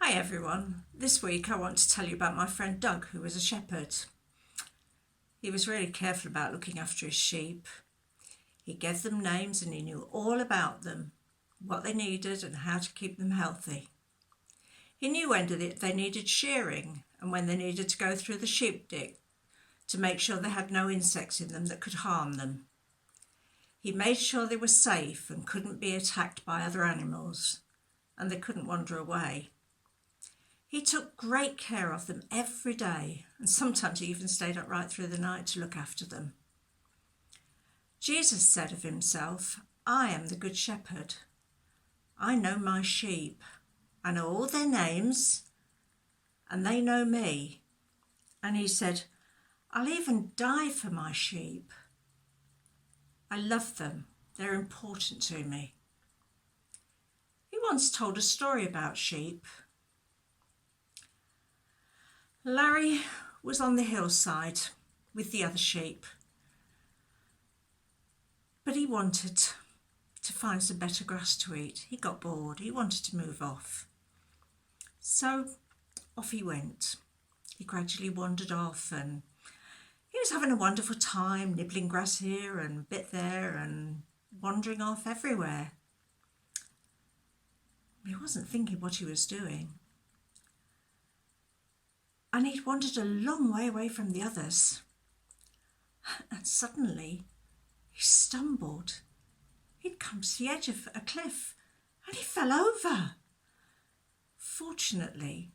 Hi everyone. This week I want to tell you about my friend Doug, who was a shepherd. He was really careful about looking after his sheep. He gave them names and he knew all about them, what they needed and how to keep them healthy. He knew when they needed shearing and when they needed to go through the sheep dip to make sure they had no insects in them that could harm them. He made sure they were safe and couldn't be attacked by other animals, and they couldn't wander away. He took great care of them every day, and sometimes he even stayed up right through the night to look after them. Jesus said of himself, "I am the good shepherd. I know my sheep. I know all their names, and they know me." And he said, "I'll even die for my sheep. I love them. They're important to me." He once told a story about sheep. Larry was on the hillside with the other sheep, but he wanted to find some better grass to eat. He got bored. He wanted to move off. So off he went. He gradually wandered off and he was having a wonderful time, nibbling grass here and a bit there and wandering off everywhere. He wasn't thinking what he was doing. And he'd wandered a long way away from the others. And suddenly he stumbled. He'd come to the edge of a cliff and he fell over. Fortunately,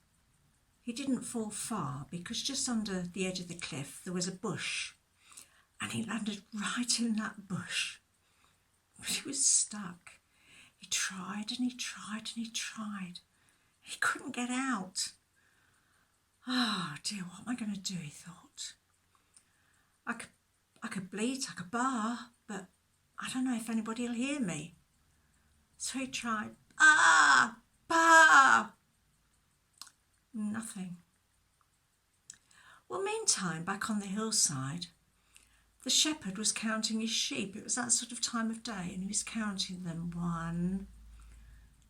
he didn't fall far because just under the edge of the cliff there was a bush and he landed right in that bush. But he was stuck. He tried and he tried and he tried. He couldn't get out. "Oh dear, what am I going to do?" he thought. I could bleat, I could bar, but I don't know if anybody will hear me. So he tried, bah! Nothing. Well, meantime, back on the hillside, the shepherd was counting his sheep. It was that sort of time of day, and he was counting them. 1,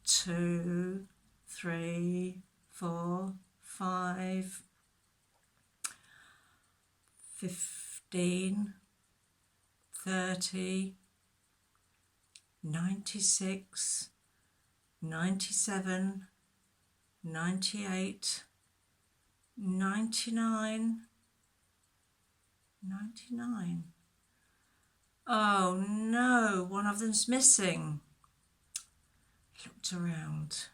2, 3, 4, 5, 15, 30, 96, 97, 98, 99, 99. Oh no, one of them's missing. He looked around.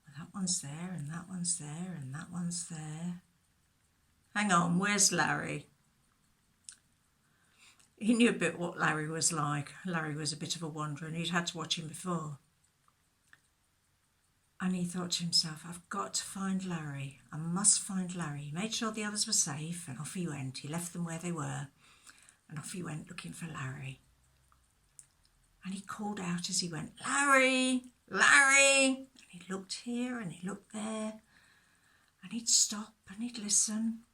Well, that one's there and that one's there and that one's there. Hang on, where's Larry? He knew a bit what Larry was like. Larry was a bit of a wanderer and he'd had to watch him before. And he thought to himself, "I've got to find Larry. I must find Larry." He made sure the others were safe and off he went. He left them where they were and off he went looking for Larry. And he called out as he went, "Larry, Larry!" And he looked here and he looked there and he'd stop and he'd listen.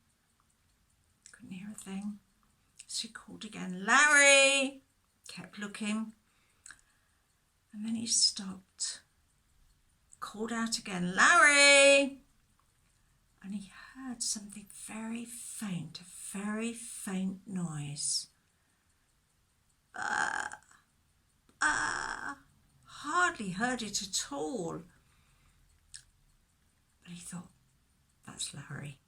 Couldn't hear a thing. So he called again, "Larry!" Kept looking. And then he stopped. Called out again, "Larry!" And he heard something very faint, a very faint noise. Hardly heard it at all. But he thought, that's Larry.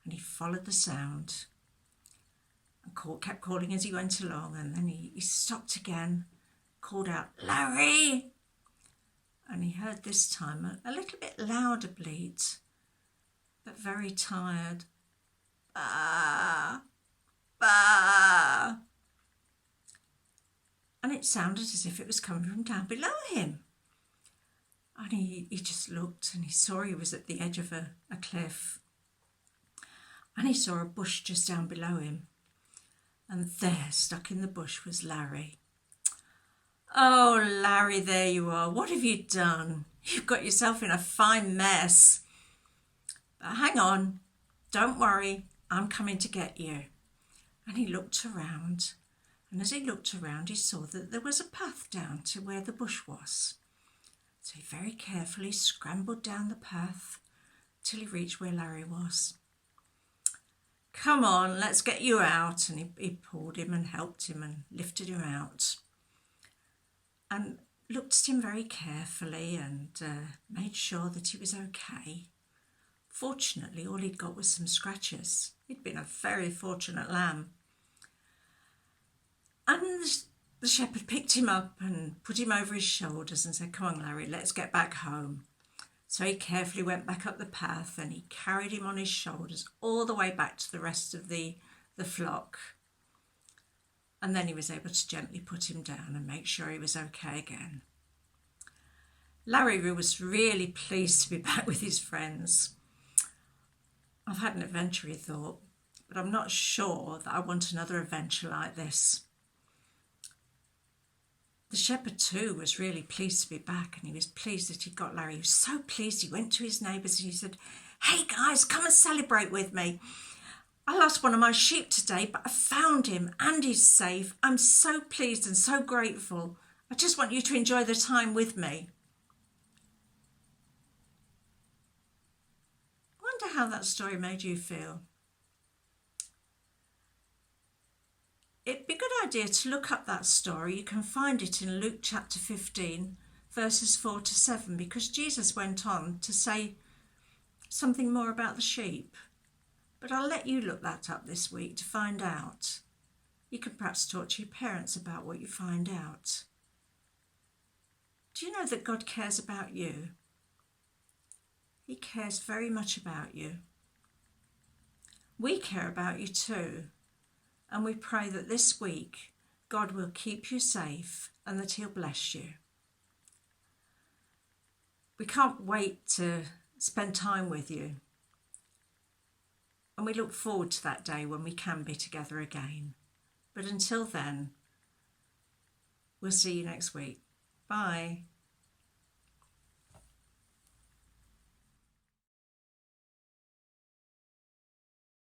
And he followed the sound and kept calling as he went along. And then he stopped again, called out, "Larry!" And he heard this time a little bit louder bleat, but very tired. "Bah, bah." And it sounded as if it was coming from down below him. And he just looked and he saw he was at the edge of a cliff. And he saw a bush just down below him. And there, stuck in the bush, was Larry. "Oh, Larry, there you are. What have you done? You've got yourself in a fine mess. But hang on, don't worry, I'm coming to get you." And he looked around, and as he looked around, he saw that there was a path down to where the bush was. So he very carefully scrambled down the path till he reached where Larry was. "Come on, let's get you out." And he pulled him and helped him and lifted him out and looked at him very carefully and made sure that he was okay. Fortunately, all he'd got was some scratches. He'd been a very fortunate lamb. And the shepherd picked him up and put him over his shoulders and said, "Come on, Larry, let's get back home." So he carefully went back up the path and he carried him on his shoulders all the way back to the rest of the flock. And then he was able to gently put him down and make sure he was okay again. Larry was really pleased to be back with his friends. "I've had an adventure," he thought, "but I'm not sure that I want another adventure like this." The shepherd too was really pleased to be back, and he was pleased that he got Larry. He was so pleased he went to his neighbours and he said, "Hey guys, come and celebrate with me. I lost one of my sheep today, but I found him and he's safe. I'm so pleased and so grateful. I just want you to enjoy the time with me." I wonder how that story made you feel. It'd be a good idea to look up that story. You can find it in Luke chapter 15, verses 4 to 7, because Jesus went on to say something more about the sheep. But I'll let you look that up this week to find out. You can perhaps talk to your parents about what you find out. Do you know that God cares about you? He cares very much about you. We care about you too. And we pray that this week God will keep you safe and that he'll bless you. We can't wait to spend time with you. And we look forward to that day when we can be together again. But until then, we'll see you next week. Bye.